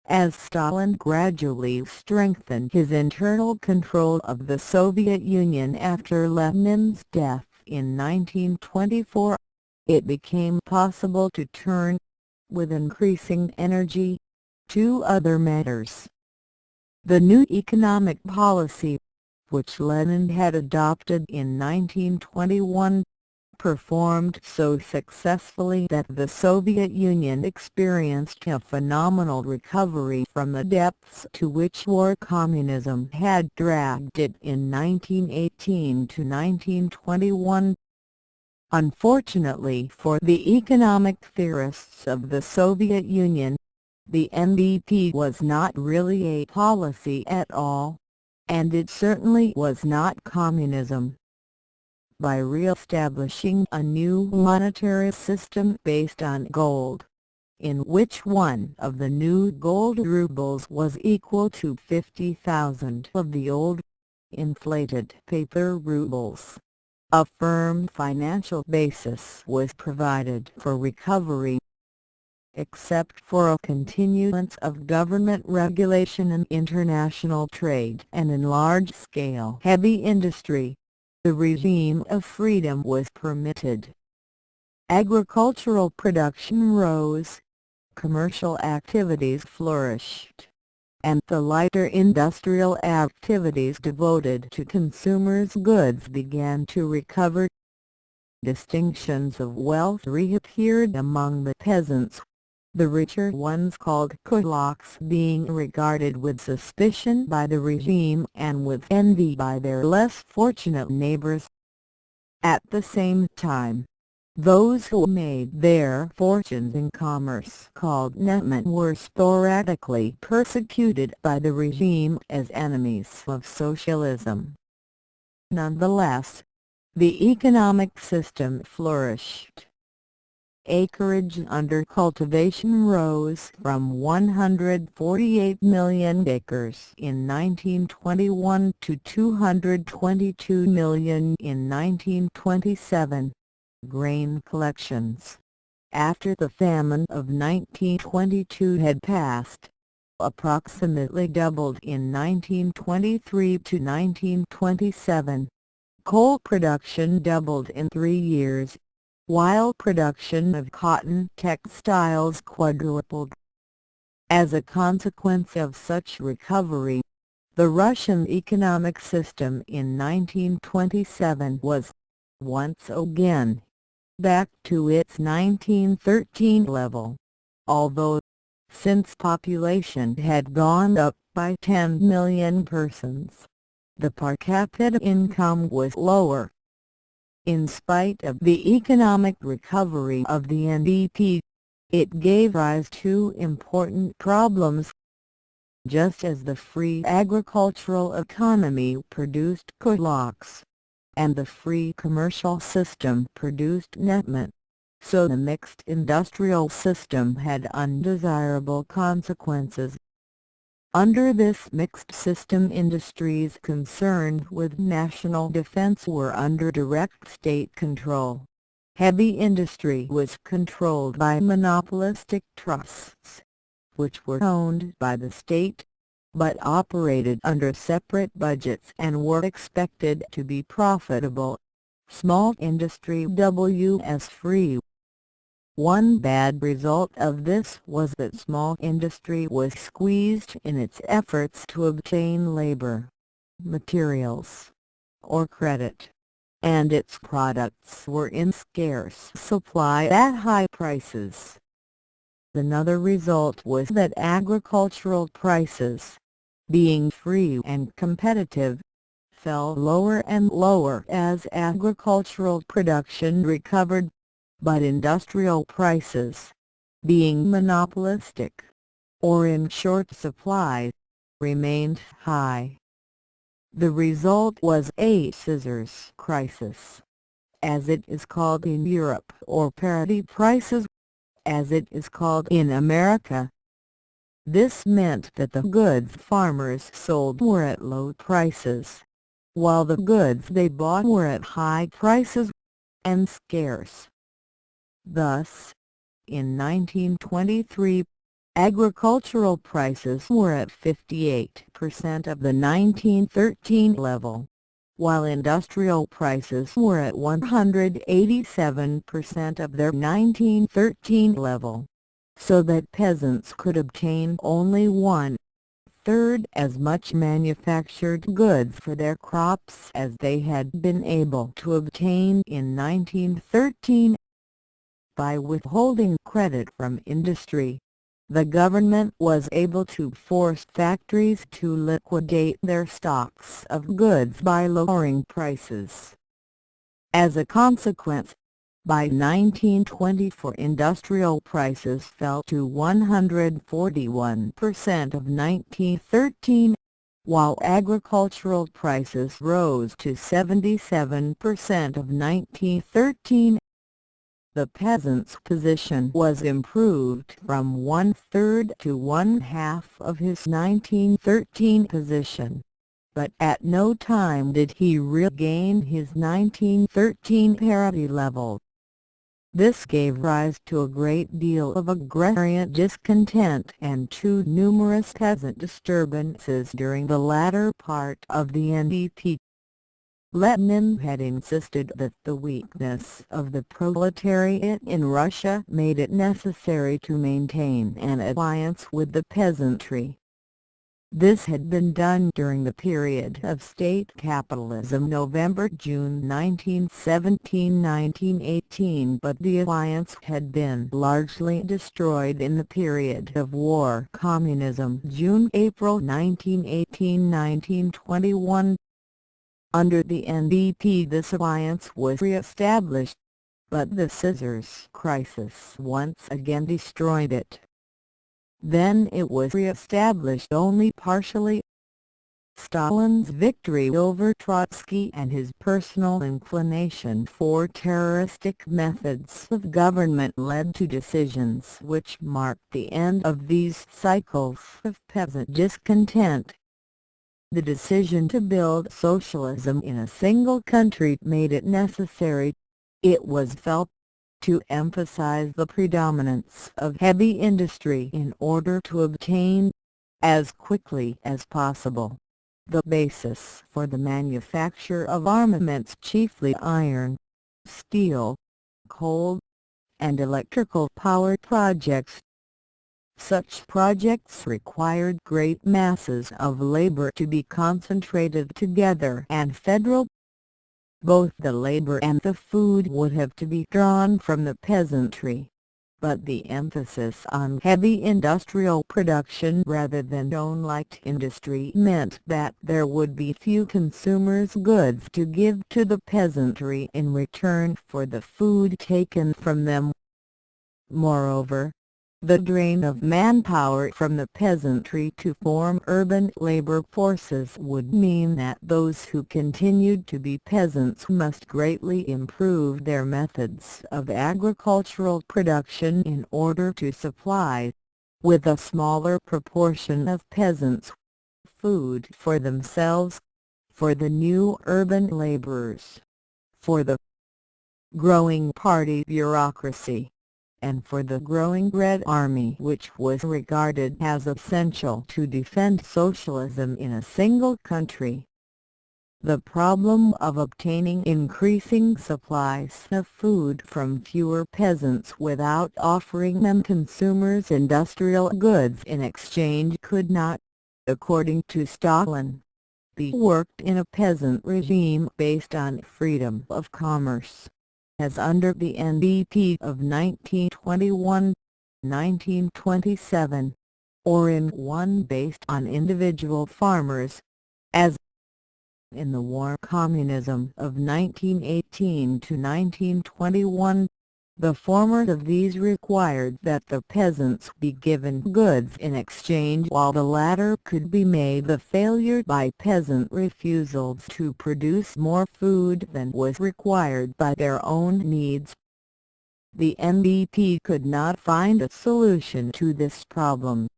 as Stalin gradually strengthened his internal control of the Soviet Union after Lenin's death in 1924, it became possible to turn, with increasing energy, to other matters. The new economic policy, which Lenin had adopted in 1921, performed so successfully that the Soviet Union experienced a phenomenal recovery from the depths to which war communism had dragged it in 1918 to 1921. Unfortunately for the economic theorists of the Soviet Union, the NDP was not really a policy at all, and it certainly was not communism. By re-establishing a new monetary system based on gold, in which one of the new gold rubles was equal to 50,000 of the old, inflated paper rubles, a firm financial basis was provided for recovery. Except for a continuance of government regulation in international trade and in large-scale heavy industry, the regime of freedom was permitted. Agricultural production rose, commercial activities flourished, and the lighter industrial activities devoted to consumers' goods began to recover. Distinctions of wealth reappeared among the peasants, the richer ones called kulaks being regarded with suspicion by the regime and with envy by their less fortunate neighbors. At the same time, those who made their fortunes in commerce called netmen were sporadically persecuted by the regime as enemies of socialism. Nonetheless, the economic system flourished. Acreage under cultivation rose from 148 million acres in 1921 to 222 million in 1927. Grain collections, after the famine of 1922 had passed, approximately doubled in 1923 to 1927. Coal production doubled in 3 years, while production of cotton textiles quadrupled. As a consequence of such recovery, the Russian economic system in 1927 was, once again, back to its 1913 level, although, since population had gone up by 10 million persons, the per capita income was lower. In spite of the economic recovery of the NDP, it gave rise to important problems. Just as the free agricultural economy produced kulaks, and the free commercial system produced netmen, so the mixed industrial system had undesirable consequences. Under this mixed system, industries concerned with national defense were under direct state control. Heavy industry was controlled by monopolistic trusts, which were owned by the state, but operated under separate budgets and were expected to be profitable. Small industry was free. One bad result of this was that small industry was squeezed in its efforts to obtain labor, materials, or credit, and its products were in scarce supply at high prices. Another result was that agricultural prices, being free and competitive, fell lower and lower as agricultural production recovered, but industrial prices, being monopolistic, or in short supply, remained high. The result was a scissors crisis, as it is called in Europe, or parity prices, as it is called in America. This meant that the goods farmers sold were at low prices, while the goods they bought were at high prices, and scarce. Thus, in 1923, Agricultural prices were at 58% of the 1913 level, while industrial prices were at 187% of their 1913 level, so that peasants could obtain only one-third as much manufactured goods for their crops as they had been able to obtain in 1913. By withholding credit from industry, the government was able to force factories to liquidate their stocks of goods by lowering prices. As a consequence, by 1924 industrial prices fell to 141% of 1913, while agricultural prices rose to 77% of 1913. The peasant's position was improved from one-third to one-half of his 1913 position, but at no time did he regain his 1913 parity level. This gave rise to a great deal of agrarian discontent and to numerous peasant disturbances during the latter part of the NDP. Lenin had insisted that the weakness of the proletariat in Russia made it necessary to maintain an alliance with the peasantry. This had been done during the period of state capitalism November-June 1917-1918, but the alliance had been largely destroyed in the period of war communism June-April 1918-1921. Under the NDP this alliance was re-established, but the scissors crisis once again destroyed it. Then it was re-established only partially. Stalin's victory over Trotsky and his personal inclination for terroristic methods of government led to decisions which marked the end of these cycles of peasant discontent. The decision to build socialism in a single country made it necessary, it was felt, to emphasize the predominance of heavy industry in order to obtain, as quickly as possible, the basis for the manufacture of armaments, chiefly iron, steel, coal, and electrical power projects. Such projects required great masses of labor to be concentrated together and federal. Both the labor and the food would have to be drawn from the peasantry, but the emphasis on heavy industrial production rather than stone-light industry meant that there would be few consumers' goods to give to the peasantry in return for the food taken from them. Moreover, the drain of manpower from the peasantry to form urban labor forces would mean that those who continued to be peasants must greatly improve their methods of agricultural production in order to supply, with a smaller proportion of peasants, food for themselves, for the new urban laborers, for the growing party bureaucracy, and for the growing Red Army, which was regarded as essential to defend socialism in a single country. The problem of obtaining increasing supplies of food from fewer peasants without offering them consumers' industrial goods in exchange could not, according to Stalin, be worked in a peasant regime based on freedom of commerce, as under the NDP of 1921-1927, or in one based on individual farmers, as in the war communism of 1918-1921. The former of these required that the peasants be given goods in exchange, while the latter could be made the failure by peasant refusals to produce more food than was required by their own needs. The NDP could not find a solution to this problem.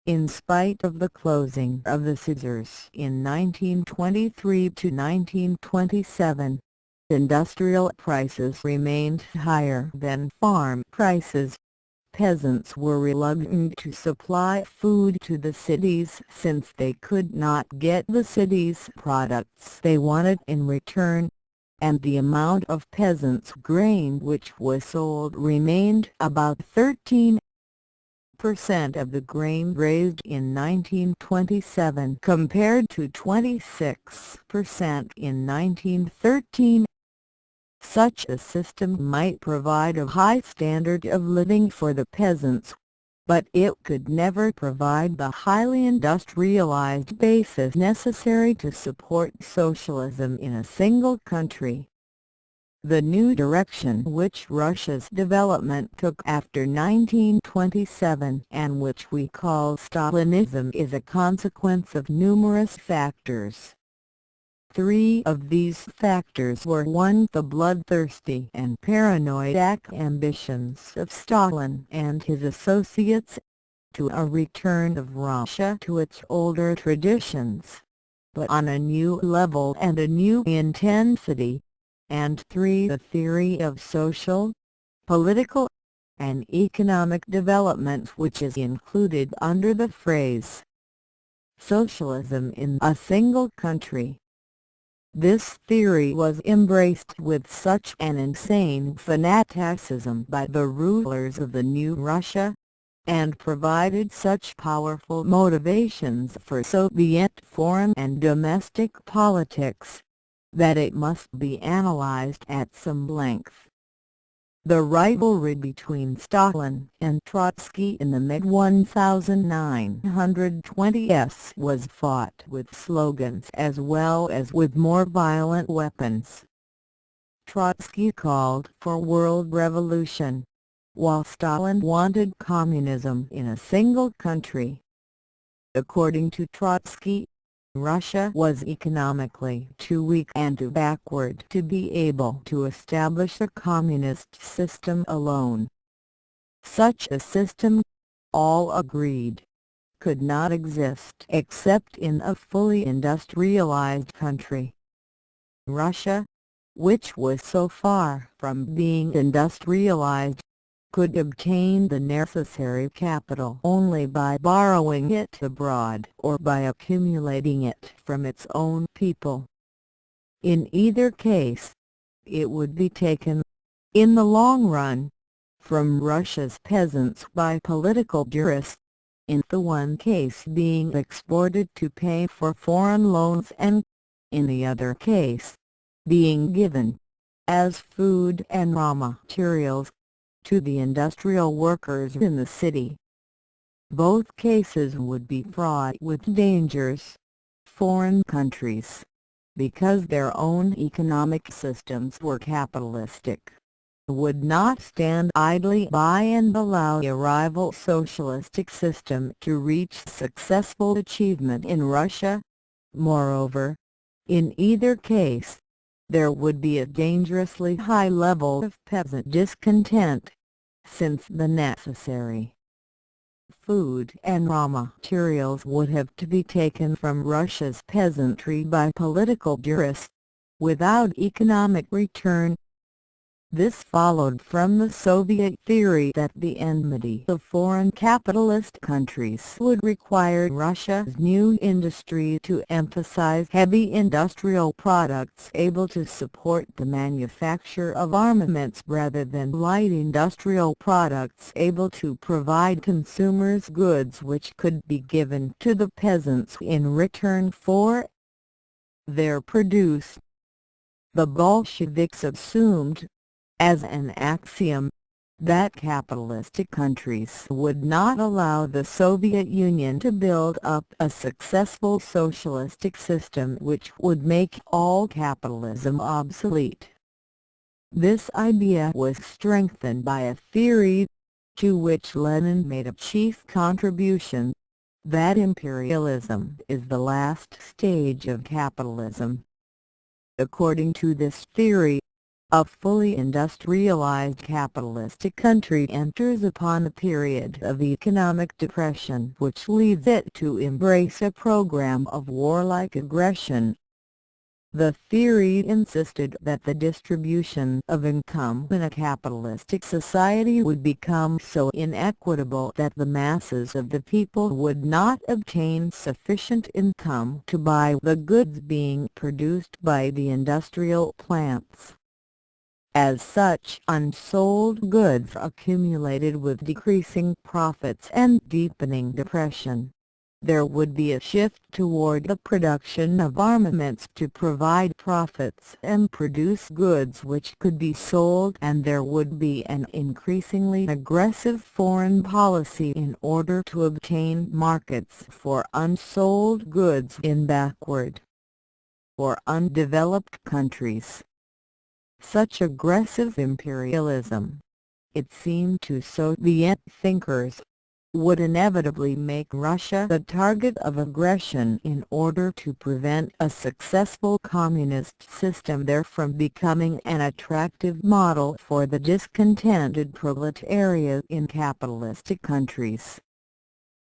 In spite of the closing of the scissors in 1923-1927, industrial prices remained higher than farm prices. peasants were reluctant to supply food to the cities since they could not get the city's products they wanted in return, and the amount of peasants' grain which was sold remained about 13% of the grain raised in 1927 compared to 26% in 1913. Such a system might provide a high standard of living for the peasants, but it could never provide the highly industrialized basis necessary to support socialism in a single country. The new direction which Russia's development took after 1927 and which we call Stalinism is a consequence of numerous factors. Three of these factors were: 1. The bloodthirsty and paranoiac ambitions of Stalin and his associates, 2. A return of Russia to its older traditions, but on a new level and a new intensity, and 3. The theory of social, political, and economic development which is included under the phrase socialism in a single country. This theory was embraced with such an insane fanaticism by the rulers of the new Russia, and provided such powerful motivations for Soviet foreign and domestic politics, that it must be analyzed at some length. The rivalry between Stalin and Trotsky in the mid-1920s was fought with slogans as well as with more violent weapons. Trotsky called for world revolution, while Stalin wanted communism in a single country. According to Trotsky, Russia was economically too weak and too backward to be able to establish a communist system alone. Such a system, all agreed, could not exist except in a fully industrialized country. Russia, which was so far from being industrialized, could obtain the necessary capital only by borrowing it abroad or by accumulating it from its own people. In either case, it would be taken, in the long run, from Russia's peasants by political jurists, in the one case being exported to pay for foreign loans and, in the other case, being given, as food and raw materials, to the industrial workers in the city. Both cases would be fraught with dangers. Foreign countries, because their own economic systems were capitalistic, would not stand idly by and allow a rival socialistic system to reach successful achievement in Russia. Moreover, in either case, there would be a dangerously high level of peasant discontent, since the necessary food and raw materials would have to be taken from Russia's peasantry by political jurists, without economic return. This followed from the Soviet theory that the enmity of foreign capitalist countries would require Russia's new industry to emphasize heavy industrial products able to support the manufacture of armaments rather than light industrial products able to provide consumers goods which could be given to the peasants in return for their produce. The Bolsheviks assumed, as an axiom, that capitalistic countries would not allow the Soviet Union to build up a successful socialistic system which would make all capitalism obsolete. This idea was strengthened by a theory, to which Lenin made a chief contribution, that imperialism is the last stage of capitalism. According to this theory, a fully industrialized capitalistic country enters upon a period of economic depression which leads it to embrace a program of warlike aggression. The theory insisted that the distribution of income in a capitalistic society would become so inequitable that the masses of the people would not obtain sufficient income to buy the goods being produced by the industrial plants. As such, unsold goods accumulated with decreasing profits and deepening depression. There would be a shift toward the production of armaments to provide profits and produce goods which could be sold, and there would be an increasingly aggressive foreign policy in order to obtain markets for unsold goods in backward or undeveloped countries. Such aggressive imperialism, it seemed to Soviet thinkers, would inevitably make Russia the target of aggression in order to prevent a successful communist system there from becoming an attractive model for the discontented proletariat in capitalistic countries.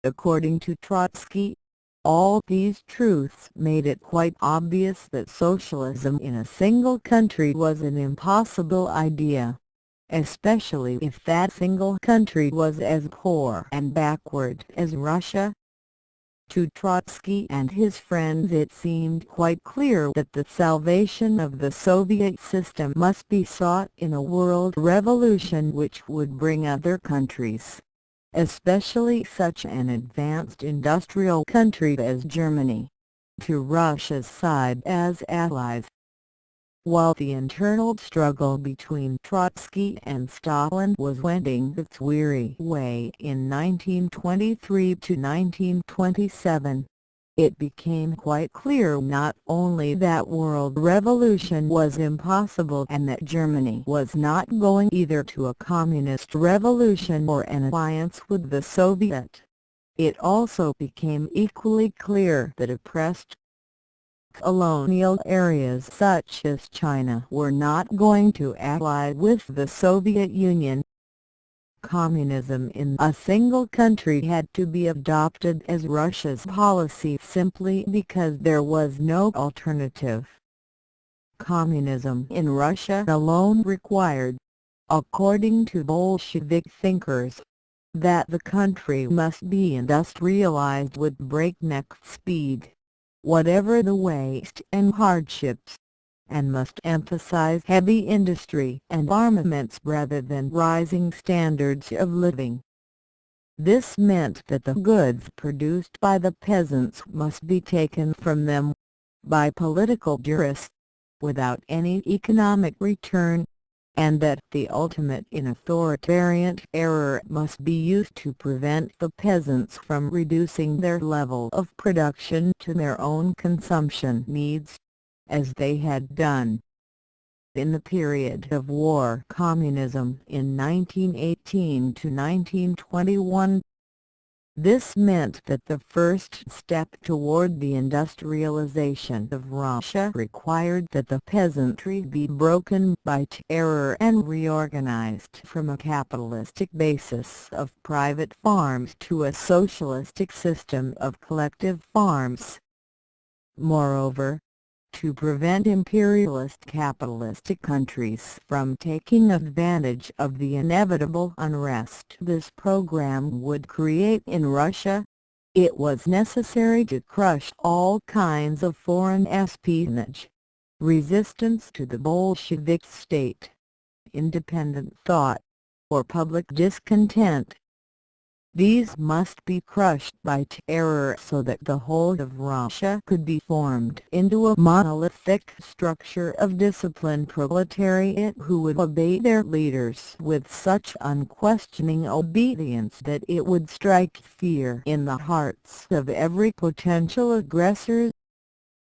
According to Trotsky, all these truths made it quite obvious that socialism in a single country was an impossible idea, especially if that single country was as poor and backward as Russia. To Trotsky and his friends it seemed quite clear that the salvation of the Soviet system must be sought in a world revolution which would bring other countries, especially such an advanced industrial country as Germany, to Russia's side as allies. While the internal struggle between Trotsky and Stalin was wending its weary way in 1923 to 1927, it became quite clear not only that world revolution was impossible and that Germany was not going either to a communist revolution or an alliance with the Soviet. It also became equally clear that oppressed colonial areas such as China were not going to ally with the Soviet Union. Communism in a single country had to be adopted as Russia's policy simply because there was no alternative. Communism in Russia alone required, according to Bolshevik thinkers, that the country must be industrialized with breakneck speed, whatever the waste and hardships, and must emphasize heavy industry and armaments rather than rising standards of living. This meant that the goods produced by the peasants must be taken from them, by political duress, without any economic return, and that the ultimate in authoritarian error must be used to prevent the peasants from reducing their level of production to their own consumption needs, as they had done in the period of war communism in 1918 to 1921. This meant that the first step toward the industrialization of Russia required that the peasantry be broken by terror and reorganized from a capitalistic basis of private farms to a socialistic system of collective farms. Moreover, to prevent imperialist capitalistic countries from taking advantage of the inevitable unrest this program would create in Russia, it was necessary to crush all kinds of foreign espionage, resistance to the Bolshevik state, independent thought, or public discontent. These must be crushed by terror so that the whole of Russia could be formed into a monolithic structure of disciplined proletariat who would obey their leaders with such unquestioning obedience that it would strike fear in the hearts of every potential aggressor.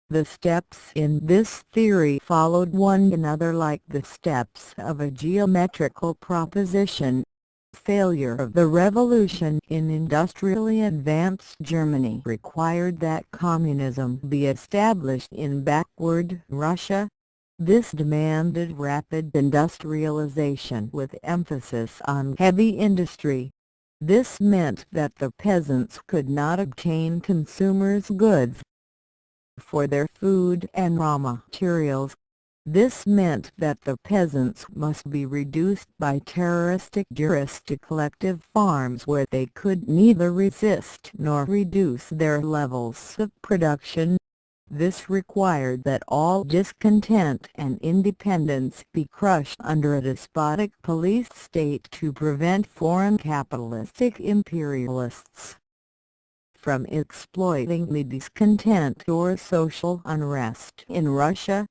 The steps in this theory followed one another like the steps of a geometrical proposition. Failure of the revolution in industrially advanced Germany required that communism be established in backward Russia. This demanded rapid industrialization with emphasis on heavy industry. This meant that the peasants could not obtain consumers' goods. for their food and raw materials. This meant that the peasants must be reduced by terroristic jurists to collective farms where they could neither resist nor reduce their levels of production. This required that all discontent and independence be crushed under a despotic police state to prevent foreign capitalistic imperialists from exploiting the discontent or social unrest in Russia.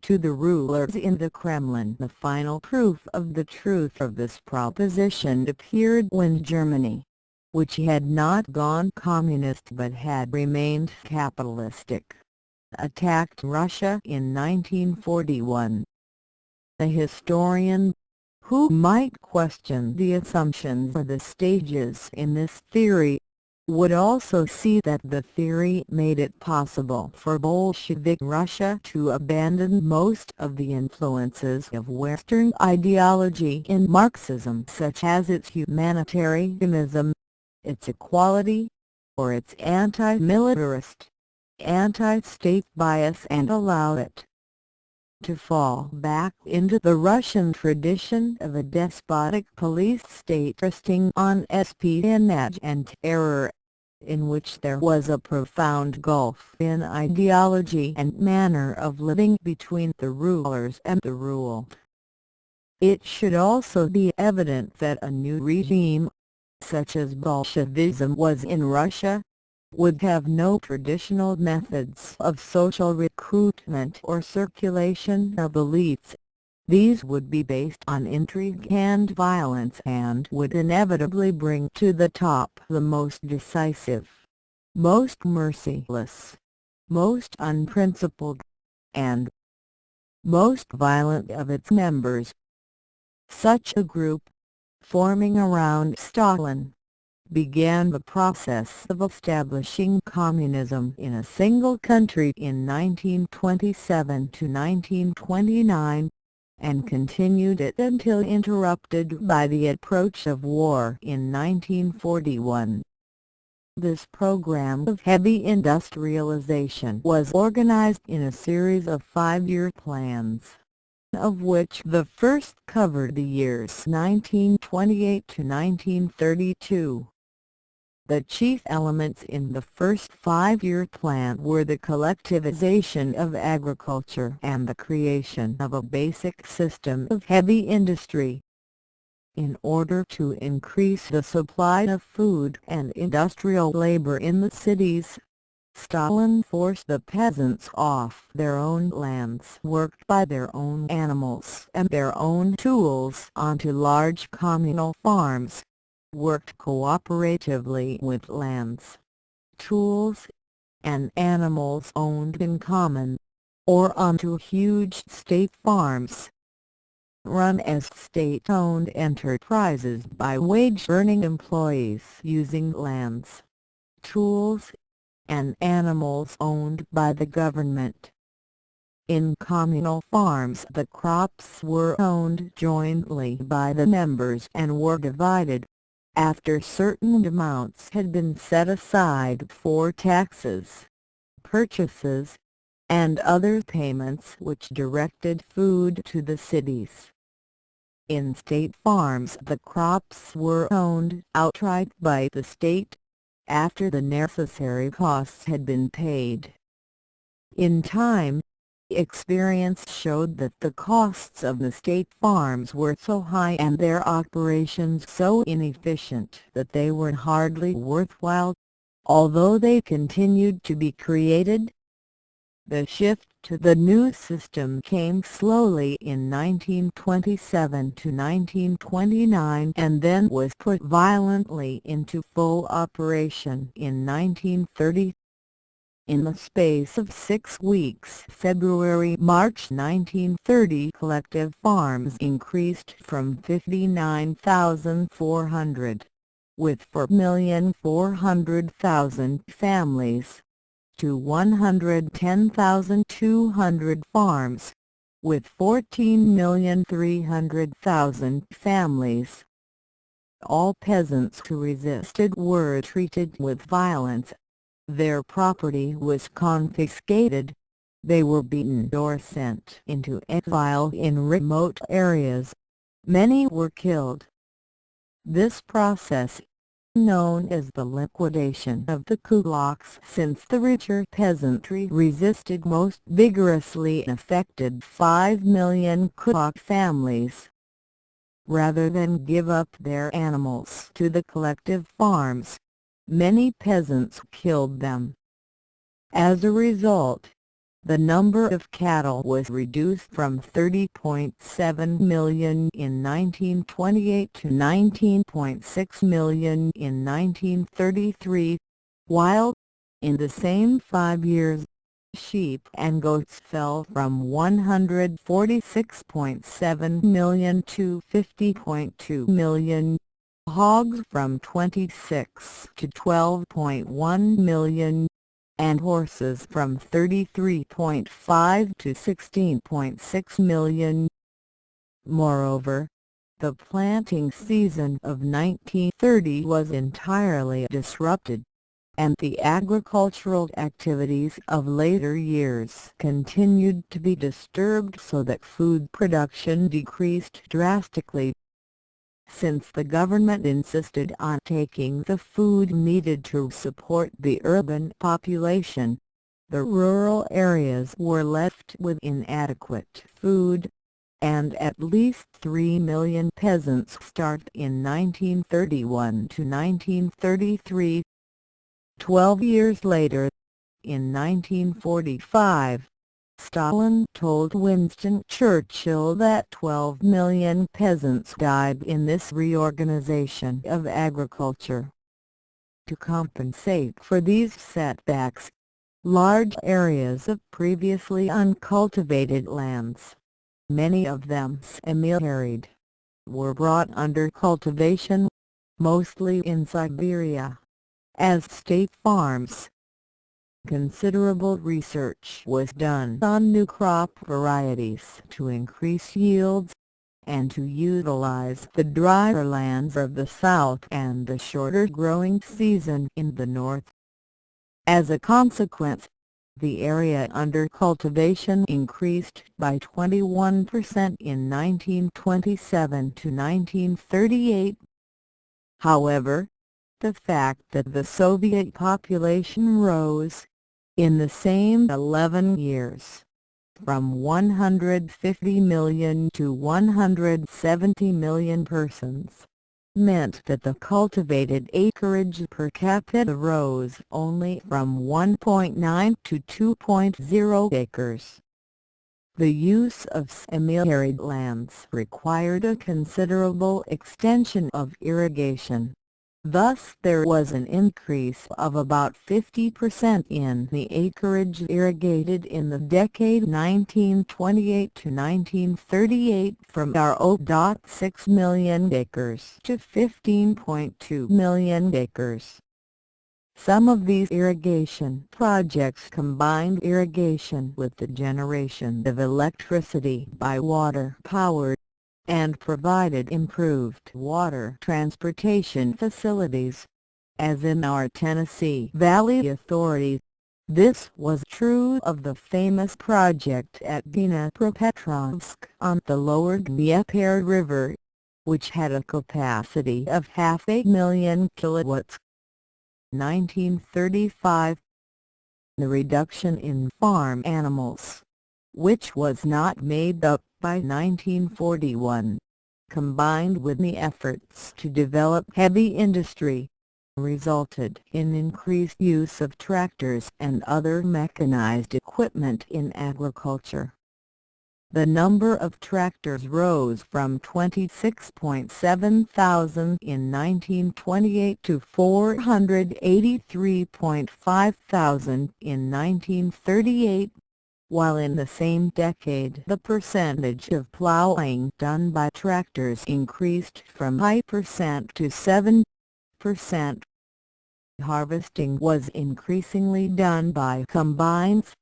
To the rulers in the Kremlin, the final proof of the truth of this proposition appeared when Germany, which had not gone communist but had remained capitalistic, attacked Russia in 1941. The historian, who might question the assumptions or the stages in this theory, would also see that the theory made it possible for Bolshevik Russia to abandon most of the influences of Western ideology in Marxism, such as its humanitarianism, its equality, or its anti-militarist, anti-state bias, and allow it to fall back into the Russian tradition of a despotic police state resting on espionage and terror, in which there was a profound gulf in ideology and manner of living between the rulers and the ruled. It should also be evident that a new regime, such as Bolshevism was in Russia, would have no traditional methods of social recruitment or circulation of elites. These would be based on intrigue and violence and would inevitably bring to the top the most decisive, most merciless, most unprincipled, and most violent of its members. Such a group, forming around Stalin, began the process of establishing communism in a single country in 1927 to 1929. And continued it until interrupted by the approach of war in 1941. This program of heavy industrialization was organized in a series of 5-year plans, of which the first covered the years 1928 to 1932. The chief elements in the first 5-year plan were the collectivization of agriculture and the creation of a basic system of heavy industry. In order to increase the supply of food and industrial labor in the cities, Stalin forced the peasants off their own lands, worked by their own animals and their own tools, onto large communal farms, worked cooperatively with lands, tools, and animals owned in common, or onto huge state farms, run as state-owned enterprises by wage-earning employees using lands, tools, and animals owned by the government. In communal farms, the crops were owned jointly by the members and were divided, after certain amounts had been set aside for taxes, purchases, and other payments which directed food to the cities. In state farms, the crops were owned outright by the state, after the necessary costs had been paid. In time, experience showed that the costs of the state farms were so high and their operations so inefficient that they were hardly worthwhile, although they continued to be created. The shift to the new system came slowly in 1927 to 1929 and then was put violently into full operation in 1930. In the space of 6 weeks, February-March 1930, collective farms increased from 59,400, with 4,400,000 families, to 110,200 farms, with 14,300,000 families. All peasants who resisted were treated with violence. Their property was confiscated. They were beaten or sent into exile in remote areas. Many were killed. This process, known as the liquidation of the kulaks, since the richer peasantry resisted most vigorously, affected 5 million kulak families. Rather than give up their animals to the collective farms, many peasants killed them. As a result, the number of cattle was reduced from 30.7 million in 1928 to 19.6 million in 1933, while, in the same 5 years, sheep and goats fell from 146.7 million to 50.2 million, hogs from 26 to 12.1 million, and horses from 33.5 to 16.6 million. Moreover, the planting season of 1930 was entirely disrupted, and the agricultural activities of later years continued to be disturbed, so that food production decreased drastically. Since the government insisted on taking the food needed to support the urban population, the rural areas were left with inadequate food, and at least 3 million peasants starved in 1931 to 1933. 12 years later, in 1945, Stalin told Winston Churchill that 12 million peasants died in this reorganization of agriculture. To compensate for these setbacks, large areas of previously uncultivated lands, many of them semi-arid, were brought under cultivation, mostly in Siberia, as state farms. Considerable research was done on new crop varieties to increase yields, and to utilize the drier lands of the south and the shorter growing season in the north. As a consequence, the area under cultivation increased by 21% in 1927 to 1938. However, the fact that the Soviet population rose, in the same 11 years, from 150 million to 170 million persons, meant that the cultivated acreage per capita rose only from 1.9 to 2.0 acres. The use of semi-arid lands required a considerable extension of irrigation. Thus there was an increase of about 50% in the acreage irrigated in the decade 1928 to 1938, from 0.6 million acres to 15.2 million acres. Some of these irrigation projects combined irrigation with the generation of electricity by water power, and provided improved water transportation facilities, as in our Tennessee Valley Authority. This was true of the famous project at Dnipropetrovsk on the lower Dnieper River, which had a capacity of 500,000 kilowatts. 1935. The reduction in farm animals, which was not made up by 1941, combined with the efforts to develop heavy industry, resulted in increased use of tractors and other mechanized equipment in agriculture. The number of tractors rose from 26.7 thousand in 1928 to 483.5 thousand in 1938, while in the same decade the percentage of plowing done by tractors increased from 5% to 7%. Harvesting was increasingly done by combines,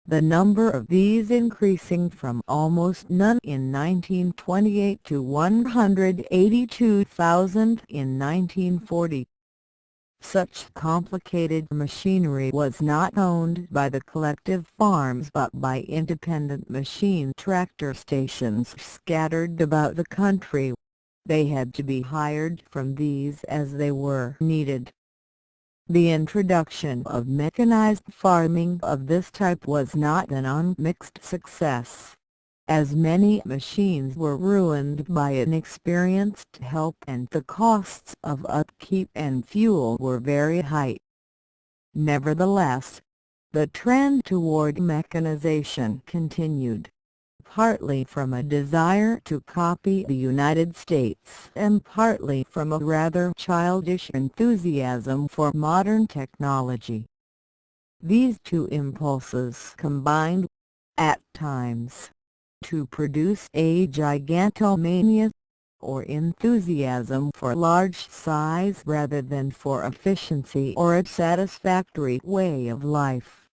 the number of these increasing from almost none in 1928 to 182,000 in 1940. Such complicated machinery was not owned by the collective farms but by independent machine tractor stations scattered about the country. They had to be hired from these as they were needed. The introduction of mechanized farming of this type was not an unmixed success, as many machines were ruined by inexperienced help and the costs of upkeep and fuel were very high. Nevertheless, the trend toward mechanization continued, partly from a desire to copy the United States and partly from a rather childish enthusiasm for modern technology. These two impulses combined, at times, to produce a gigantomania, or enthusiasm for large size rather than for efficiency or a satisfactory way of life.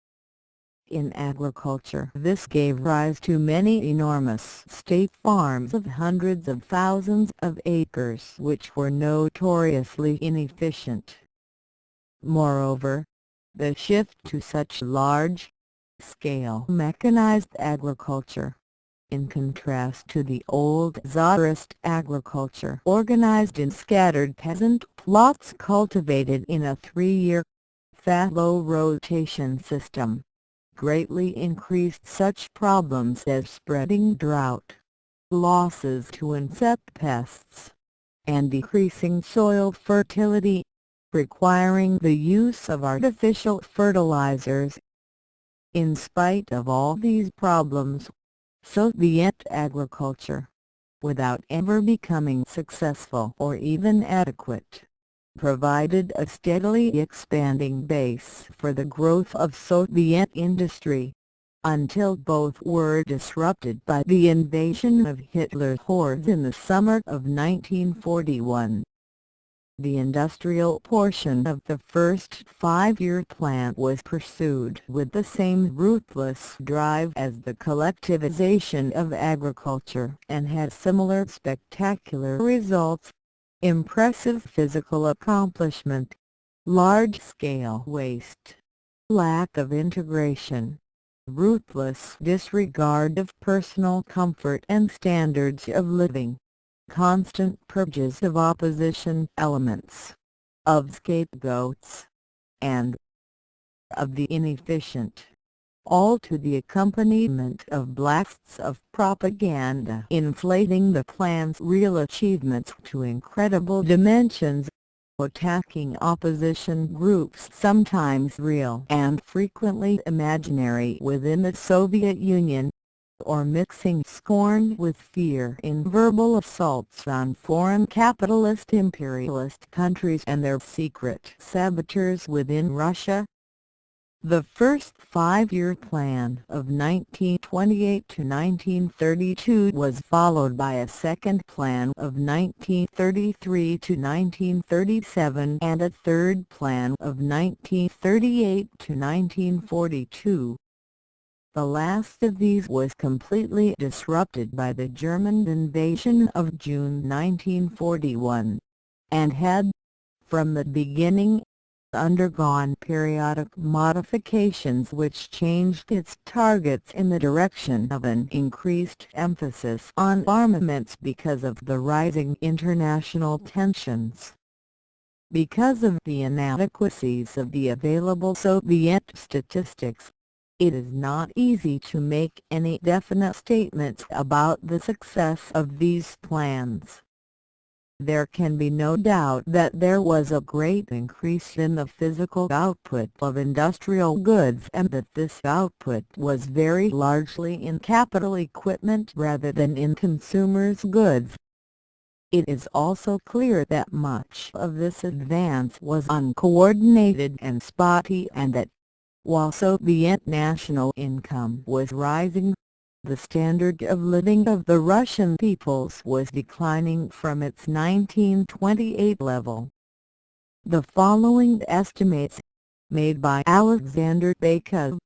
In agriculture, this gave rise to many enormous state farms of hundreds of thousands of acres which were notoriously inefficient. Moreover, the shift to such large-scale mechanized agriculture, in contrast to the old Tsarist agriculture organized in scattered peasant plots cultivated in a 3-year, fallow rotation system, greatly increased such problems as spreading drought, losses to insect pests, and decreasing soil fertility, requiring the use of artificial fertilizers. In spite of all these problems, Soviet agriculture, without ever becoming successful or even adequate, provided a steadily expanding base for the growth of Soviet industry, until both were disrupted by the invasion of Hitler's hordes in the summer of 1941. The industrial portion of the first 5-year plan was pursued with the same ruthless drive as the collectivization of agriculture and had similar spectacular results: impressive physical accomplishment, large-scale waste, lack of integration, ruthless disregard of personal comfort and standards of living, constant purges of opposition elements, of scapegoats, and of the inefficient, all to the accompaniment of blasts of propaganda inflating the plan's real achievements to incredible dimensions, attacking opposition groups sometimes real and frequently imaginary within the Soviet Union, or mixing scorn with fear in verbal assaults on foreign capitalist imperialist countries and their secret saboteurs within Russia. The first 5-year plan of 1928 to 1932 was followed by a second plan of 1933 to 1937 and a third plan of 1938 to 1942. The last of these was completely disrupted by the German invasion of June 1941, and had, from the beginning, undergone periodic modifications which changed its targets in the direction of an increased emphasis on armaments because of the rising international tensions. Because of the inadequacies of the available Soviet statistics, it is not easy to make any definite statements about the success of these plans. There can be no doubt that there was a great increase in the physical output of industrial goods and that this output was very largely in capital equipment rather than in consumers' goods. It is also clear that much of this advance was uncoordinated and spotty and that, while Soviet national income was rising, the standard of living of the Russian peoples was declining from its 1928 level. The following estimates, made by Alexander Baykov,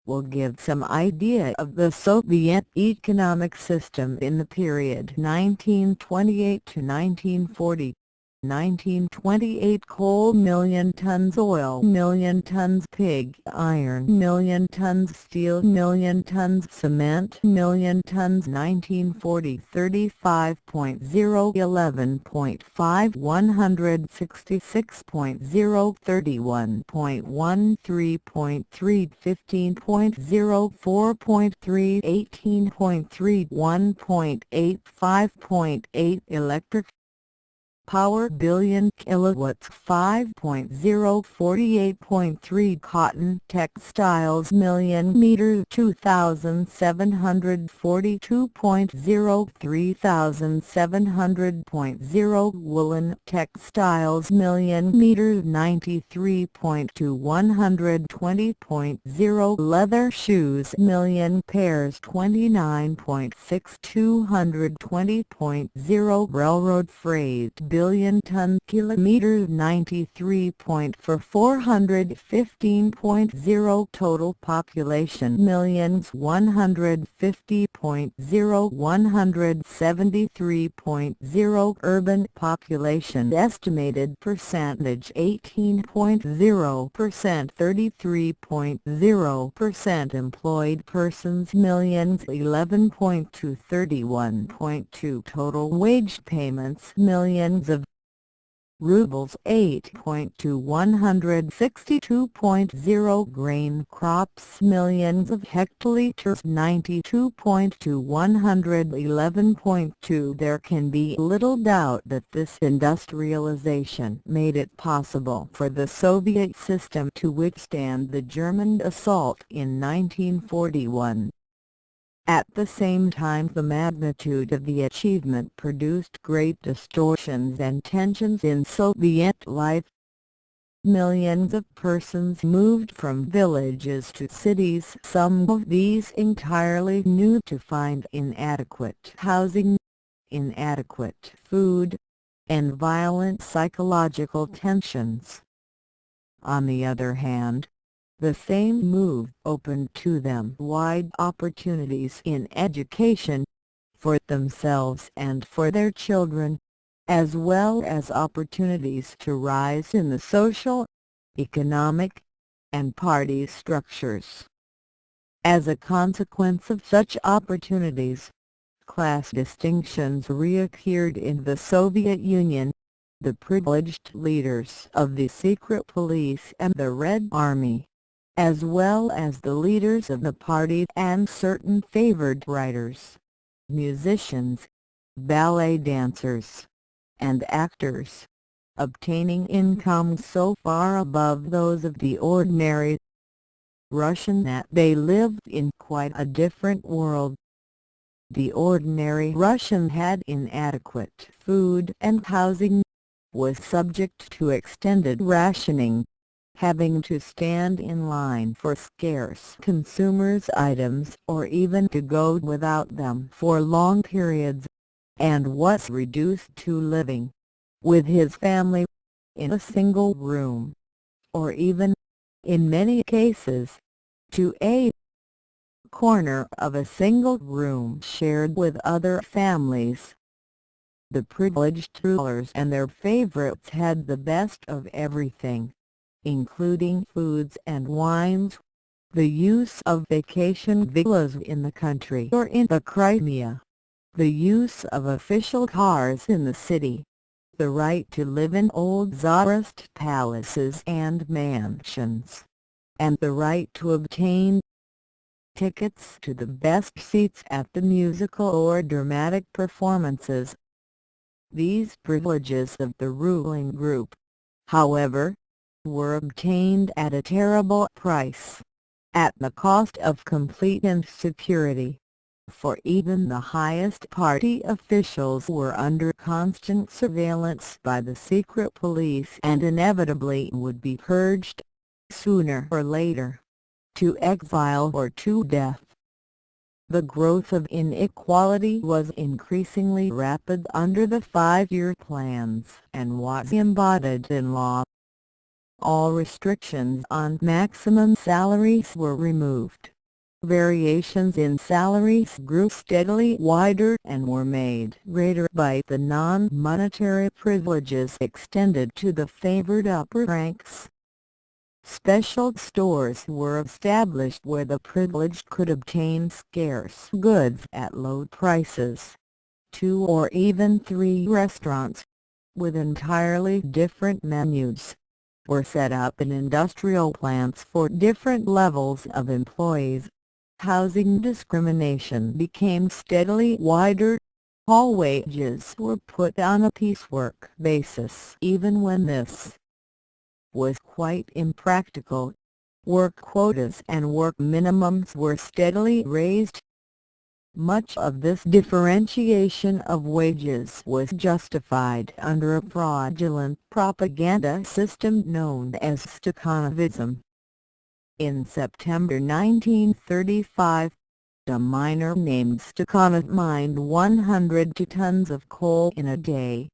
will give some idea of the Soviet economic system in the period 1928 to 1940. 1928 coal million tons, oil million tons, pig iron million tons, steel million tons, cement million tons. 1940 35.0 11.5 166.0 31.13.3 15.0 4.3 18.3 1.85.8 electric power billion kilowatts. 5.0 48.3 cotton textiles million meters. 2742.0 3700.0 woolen textiles million meters. 93.2 120.0 leather shoes million pairs. 29.6 220.0 railroad freight billion ton kilometers. 93.4 415.0 total population millions. 150.0 173.0 urban population estimated percentage 18.0% 33.0% employed persons millions. 11.2 31.2 total wage payments millions of rubles. 8.2 162.0 grain crops millions of hectoliters. 92.2 111.2 There can be little doubt that this industrialization made it possible for the Soviet system to withstand the German assault in 1941. At the same time, the magnitude of the achievement produced great distortions and tensions in Soviet life. Millions of persons moved from villages to cities, some of these entirely new, to find inadequate housing, inadequate food, and violent psychological tensions. On the other hand, the same move opened to them wide opportunities in education, for themselves and for their children, as well as opportunities to rise in the social, economic, and party structures. As a consequence of such opportunities, class distinctions reappeared in the Soviet Union. The privileged leaders of the secret police and the Red Army, as well as the leaders of the party and certain favored writers, musicians, ballet dancers, and actors, obtaining incomes so far above those of the ordinary Russian that they lived in quite a different world. The ordinary Russian had inadequate food and housing, was subject to extended rationing, having to stand in line for scarce consumers' items or even to go without them for long periods, and was reduced to living with his family in a single room, or even, in many cases, to a corner of a single room shared with other families. The privileged rulers and their favorites had the best of everything, including foods and wines, the use of vacation villas in the country or in the Crimea, the use of official cars in the city, the right to live in old Tsarist palaces and mansions, and the right to obtain tickets to the best seats at the musical or dramatic performances. These privileges of the ruling group, however, were obtained at a terrible price, at the cost of complete insecurity, for even the highest party officials were under constant surveillance by the secret police and inevitably would be purged, sooner or later, to exile or to death. The growth of inequality was increasingly rapid under the 5-year plans and was embodied in law. All restrictions on maximum salaries were removed. Variations in salaries grew steadily wider and were made greater by the non-monetary privileges extended to the favored upper ranks. Special stores were established where the privileged could obtain scarce goods at low prices. 2 or even 3 restaurants, with entirely different menus, were set up in industrial plants for different levels of employees. Housing discrimination became steadily wider. All wages were put on a piecework basis even when this was quite impractical. Work quotas and work minimums were steadily raised. Much of this differentiation of wages was justified under a fraudulent propaganda system known as Stalinism. In September 1935, a miner named Stakhanov mined 102 tons of coal in a day,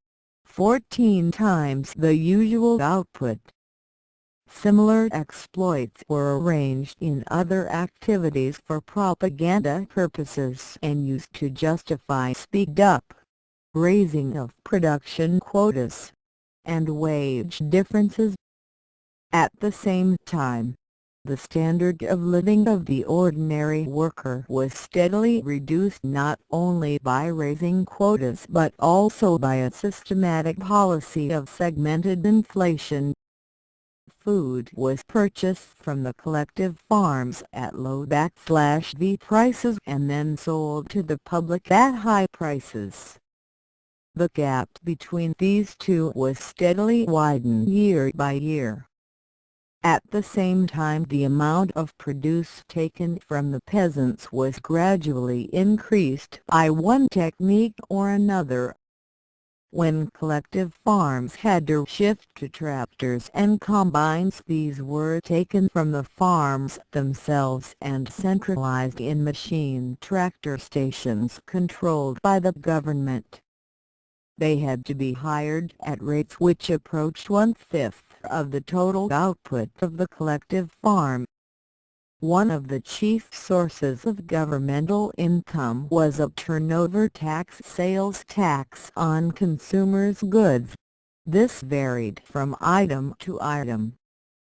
14 times the usual output. Similar exploits were arranged in other activities for propaganda purposes and used to justify speed-up raising of production quotas and wage differences. At the same time, the standard of living of the ordinary worker was steadily reduced not only by raising quotas but also by a systematic policy of segmented inflation. Food was purchased from the collective farms at low-V prices and then sold to the public at high prices. The gap between these two was steadily widened year by year. At the same time, the amount of produce taken from the peasants was gradually increased by one technique or another. When collective farms had to shift to tractors and combines, these were taken from the farms themselves and centralized in machine tractor stations controlled by the government. They had to be hired at rates which approached 1/5 of the total output of the collective farm. One of the chief sources of governmental income was a turnover tax, sales tax on consumers' goods. This varied from item to item,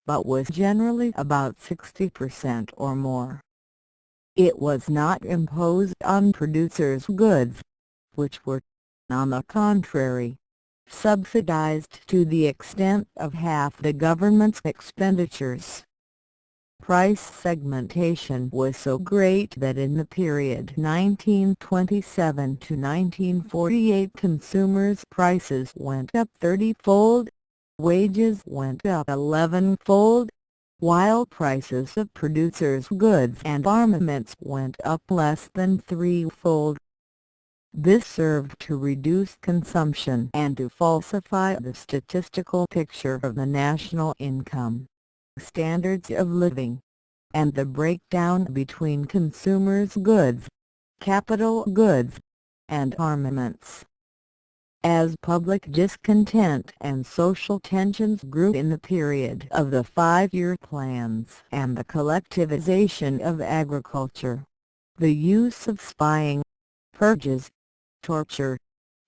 but was generally about 60% or more. It was not imposed on producers' goods, which were, on the contrary, subsidized to the extent of half the government's expenditures. Price segmentation was so great that in the period 1927 to 1948 consumers' prices went up 30-fold, wages went up 11-fold, while prices of producers' goods and armaments went up less than 3-fold. This served to reduce consumption and to falsify the statistical picture of the national income, standards of living, and the breakdown between consumers' goods, capital goods, and armaments. As public discontent and social tensions grew in the period of the 5-year plans and the collectivization of agriculture, the use of spying, purges, torture,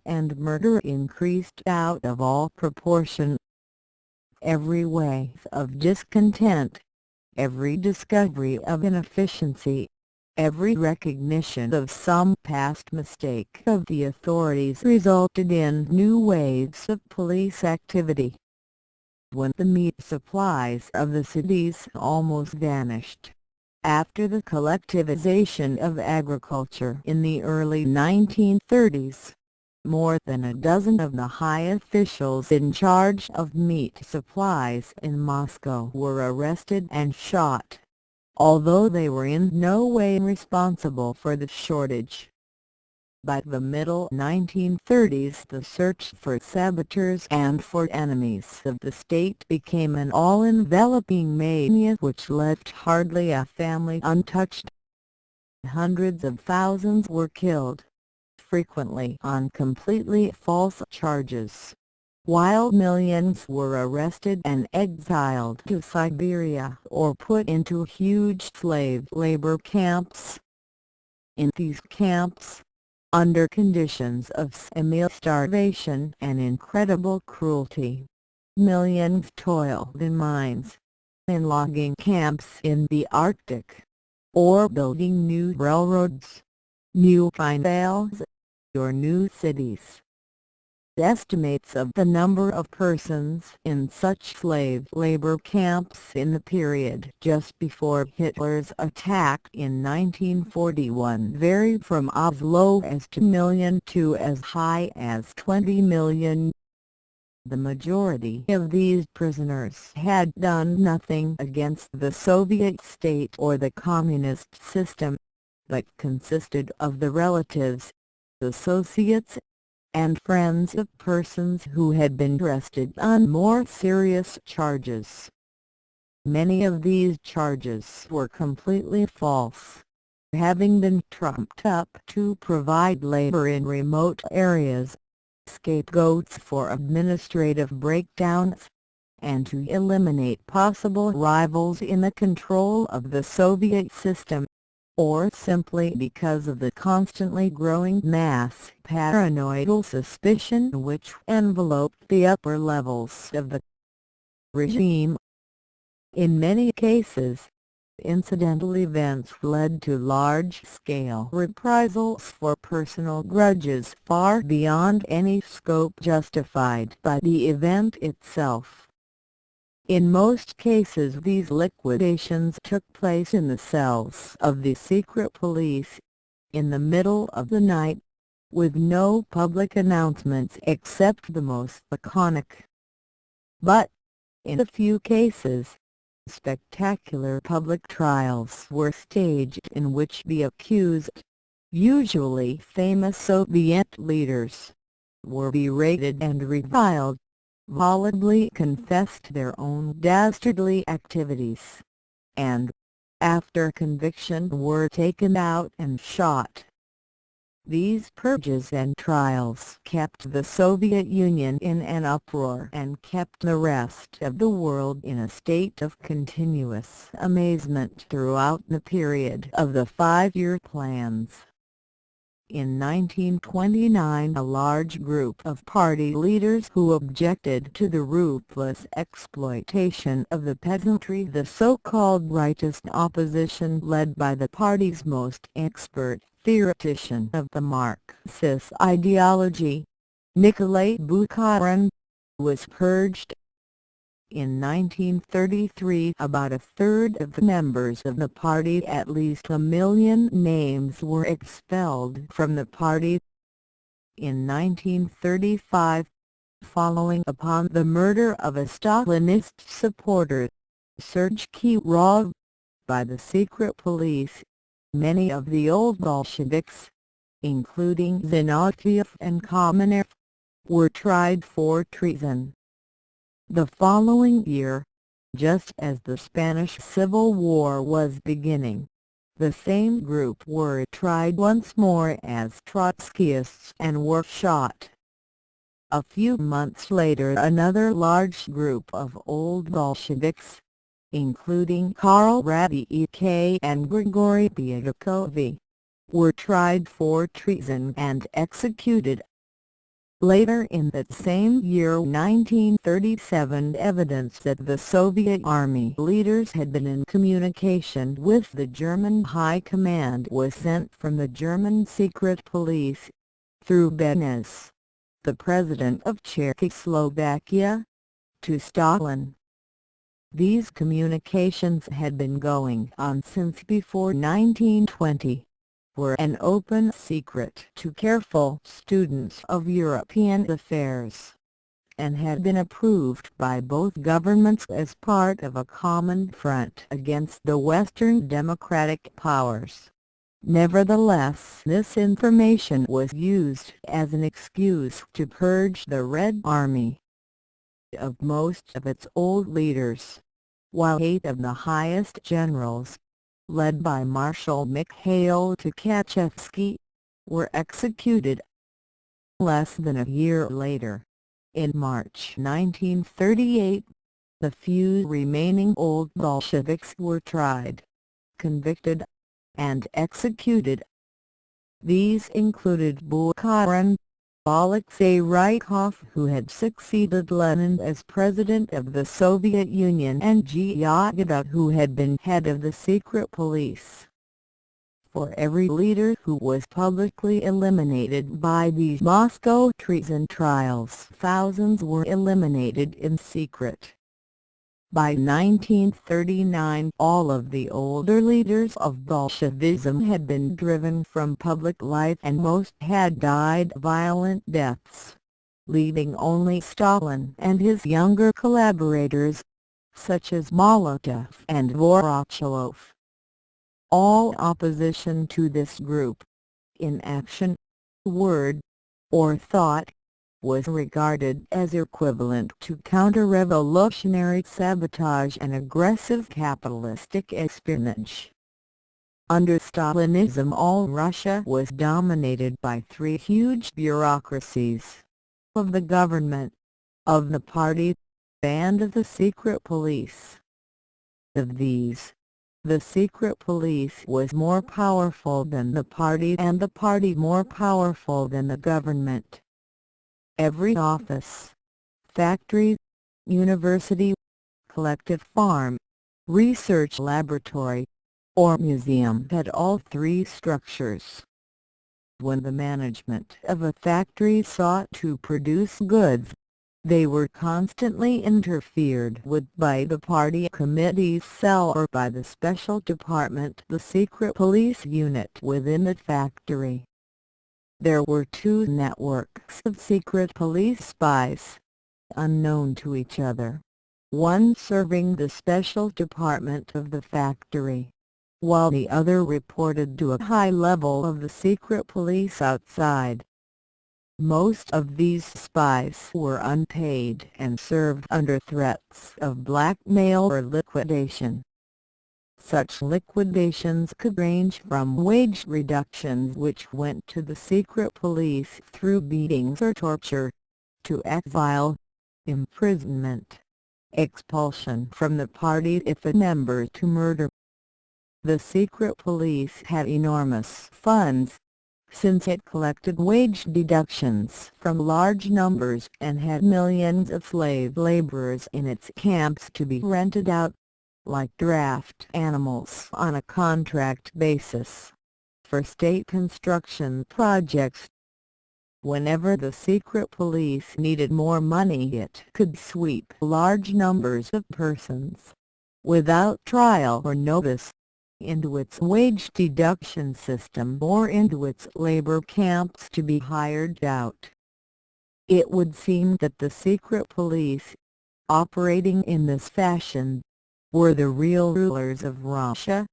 and murder increased out of all proportion. Every wave of discontent, every discovery of inefficiency, every recognition of some past mistake of the authorities resulted in new waves of police activity. When the meat supplies of the cities almost vanished, after the collectivization of agriculture in the early 1930s, more than a dozen of the high officials in charge of meat supplies in Moscow were arrested and shot, although they were in no way responsible for the shortage. By the middle 1930s, the search for saboteurs and for enemies of the state became an all-enveloping mania which left hardly a family untouched. Hundreds of thousands were killed, frequently on completely false charges. while millions were arrested and exiled to Siberia or put into huge slave labor camps. In these camps, under conditions of semi-starvation and incredible cruelty, millions toiled in mines, in logging camps in the Arctic, or building new railroads, new canals, or new cities. Estimates of the number of persons in such slave labor camps in the period just before Hitler's attack in 1941 vary from as low as 2 million to as high as 20 million. The majority of these prisoners had done nothing against the Soviet state or the communist system, but consisted of the relatives, associates, and friends of persons who had been arrested on more serious charges. Many of these charges were completely false, having been trumped up to provide labor in remote areas, scapegoats for administrative breakdowns, and to eliminate possible rivals in the control of the Soviet system, or simply because of the constantly growing mass paranoidal suspicion which enveloped the upper levels of the regime. In many cases, incidental events led to large-scale reprisals for personal grudges far beyond any scope justified by the event itself. In most cases these liquidations took place in the cells of the secret police, in the middle of the night, with no public announcements except the most laconic. But, in a few cases, spectacular public trials were staged in which the accused, usually famous Soviet leaders, were berated and reviled, volubly confessed their own dastardly activities, and, after conviction, were taken out and shot. These purges and trials kept the Soviet Union in an uproar and kept the rest of the world in a state of continuous amazement throughout the period of the 5-year plans. In 1929 a large group of party leaders who objected to the ruthless exploitation of the peasantry, the so-called rightist opposition led by the party's most expert theoretician of the Marxist ideology, Nikolai Bukharin, was purged. In 1933 about a third of the members of the party, at least 1 million names, were expelled from the party. In 1935, following upon the murder of a Stalinist supporter, Sergei Kirov, by the secret police, many of the old Bolsheviks, including Zinoviev and Kamenev, were tried for treason. The following year, just as the Spanish Civil War was beginning, the same group were tried once more as Trotskyists and were shot. A few months later another large group of old Bolsheviks, including Karl Radike and Grigory Byadkovy, were tried for treason and executed. Later in that same year, 1937, evidence that the Soviet army leaders had been in communication with the German High Command was sent from the German secret police, through Beneš, the president of Czechoslovakia, to Stalin. These communications had been going on since before 1920. Were an open secret to careful students of European affairs, and had been approved by both governments as part of a common front against the Western democratic powers. Nevertheless, this information was used as an excuse to purge the Red Army of most of its old leaders, while 8 of the highest generals, led by Marshal Mikhail Tukhachevsky, were executed. Less than a year later, In March 1938, the few remaining old Bolsheviks were tried, convicted, and executed. These included Bukharin, Alexei Rykov, who had succeeded Lenin as president of the Soviet Union, and G. Yagoda, who had been head of the secret police. For every leader who was publicly eliminated by these Moscow treason trials, thousands were eliminated in secret. By 1939, all of the older leaders of Bolshevism had been driven from public life, and most had died violent deaths, leaving only Stalin and his younger collaborators, such as Molotov and Voroshilov. All opposition to this group, in action, word, or thought, was regarded as equivalent to counter-revolutionary sabotage and aggressive capitalistic espionage. Under Stalinism, all Russia was dominated by three huge bureaucracies: of the government, of the party, and of the secret police. Of these, the secret police was more powerful than the party, and the party more powerful than the government. Every office, factory, university, collective farm, research laboratory, or museum had all three structures. When the management of a factory sought to produce goods, they were constantly interfered with by the party committee's cell or by the special department, the secret police unit within the factory. There were two networks of secret police spies, unknown to each other, one serving the special department of the factory, while the other reported to a high level of the secret police outside. Most of these spies were unpaid and served under threats of blackmail or liquidation. Such liquidations could range from wage reductions, which went to the secret police through beatings or torture, to exile, imprisonment, expulsion from the party if a member to murder. The secret police had enormous funds, since it collected wage deductions from large numbers and had millions of slave laborers in its camps to be rented out, like draft animals on a contract basis, for state construction projects. Whenever the secret police needed more money, it could sweep large numbers of persons, without trial or notice, into its wage deduction system or into its labor camps to be hired out. It would seem that the secret police, operating in this fashion, were the real rulers of Russia.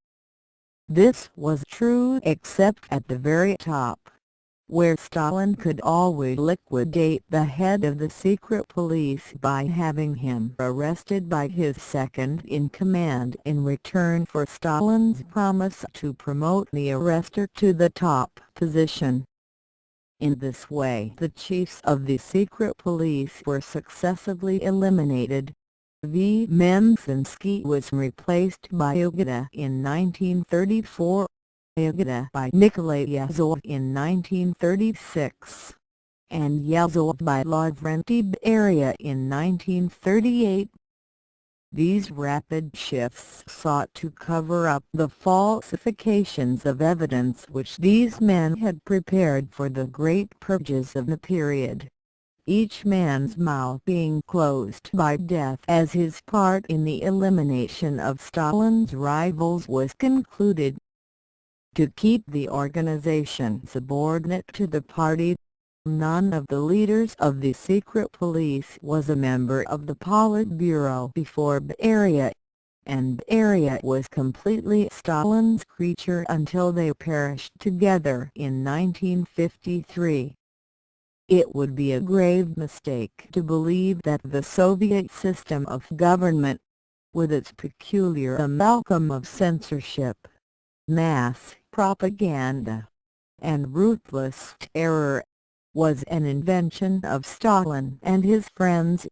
This was true except at the very top, where Stalin could always liquidate the head of the secret police by having him arrested by his second-in-command in return for Stalin's promise to promote the arrestor to the top position. In this way, the chiefs of the secret police were successively eliminated. V. Menzinsky was replaced by Yagoda in 1934, Yagoda by Nikolai Yazov in 1936, and Yazov by Lavrentiy Beria in 1938. These rapid shifts sought to cover up the falsifications of evidence which these men had prepared for the great purges of the period, each man's mouth being closed by death as his part in the elimination of Stalin's rivals was concluded. To keep the organization subordinate to the party, none of the leaders of the secret police was a member of the Politburo before Beria, and Beria was completely Stalin's creature until they perished together in 1953. It would be a grave mistake to believe that the Soviet system of government, with its peculiar amalgam of censorship, mass propaganda, and ruthless terror, was an invention of Stalin and his friends,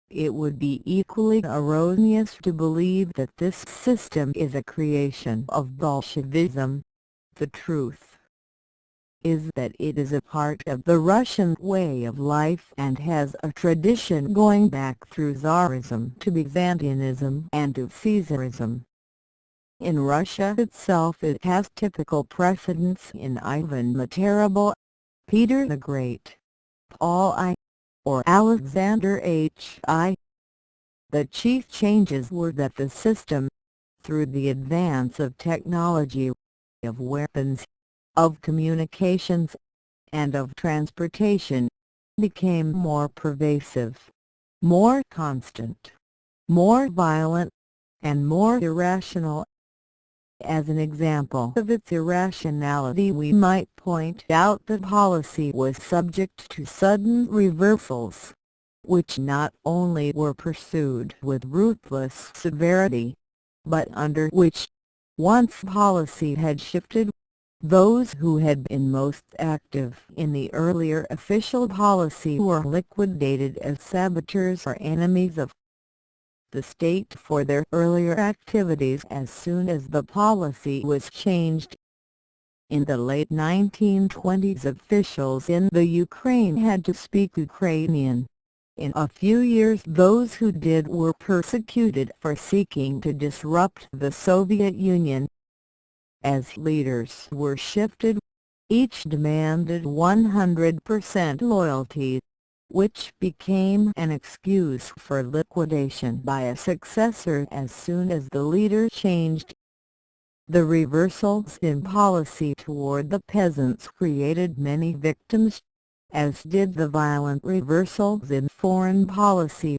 it would be equally erroneous to believe that this system is a creation of Bolshevism. The truth is that it is a part of the Russian way of life and has a tradition going back through Tsarism to Byzantinism and to Caesarism. In Russia itself it has typical precedents in Ivan the Terrible, Peter the Great, Paul I, or Alexander I. The chief changes were that the system, through the advance of technology, of weapons, of communications, and of transportation, became more pervasive, more constant, more violent, and more irrational. As an example of its irrationality we might point out that policy was subject to sudden reversals, which not only were pursued with ruthless severity, but under which, once policy had shifted, those who had been most active in the earlier official policy were liquidated as saboteurs or enemies of the state for their earlier activities as soon as the policy was changed. In the late 1920s officials in the Ukraine had to speak Ukrainian. In a few years those who did were persecuted for seeking to disrupt the Soviet Union. As leaders were shifted, each demanded 100% loyalty, which became an excuse for liquidation by a successor as soon as the leader changed. The reversals in policy toward the peasants created many victims, as did the violent reversals in foreign policy.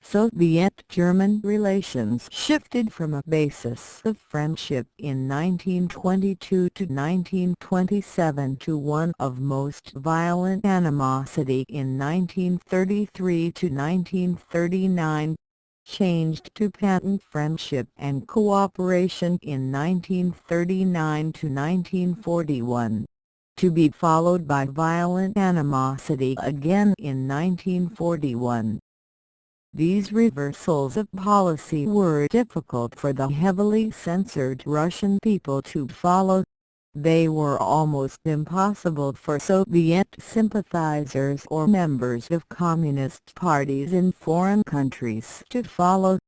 Soviet-German relations shifted from a basis of friendship in 1922 to 1927 to one of most violent animosity in 1933 to 1939, changed to patent friendship and cooperation in 1939 to 1941, to be followed by violent animosity again in 1941. These reversals of policy were difficult for the heavily censored Russian people to follow. They were almost impossible for Soviet sympathizers or members of communist parties in foreign countries to follow,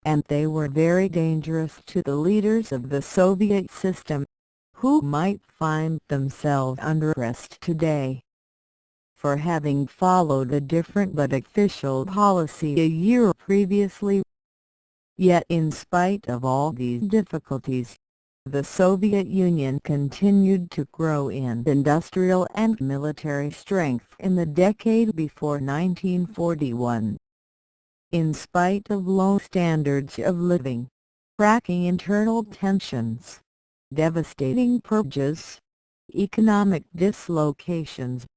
and they were very dangerous to the leaders of the Soviet system, who might find themselves under arrest today for having followed a different but official policy a year previously. Yet in spite of all these difficulties, the Soviet Union continued to grow in industrial and military strength in the decade before 1941. In spite of low standards of living, cracking internal tensions, devastating purges, economic dislocations,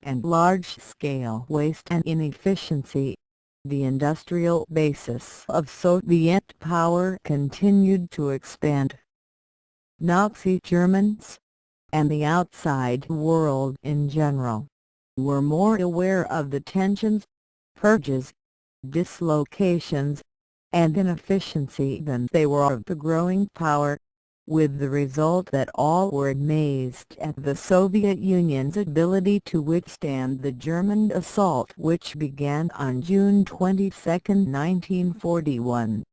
and large-scale waste and inefficiency, the industrial basis of Soviet power continued to expand. Nazi Germans, and the outside world in general, were more aware of the tensions, purges, dislocations, and inefficiency than they were of the growing power, with the result that all were amazed at the Soviet Union's ability to withstand the German assault which began on June 22, 1941.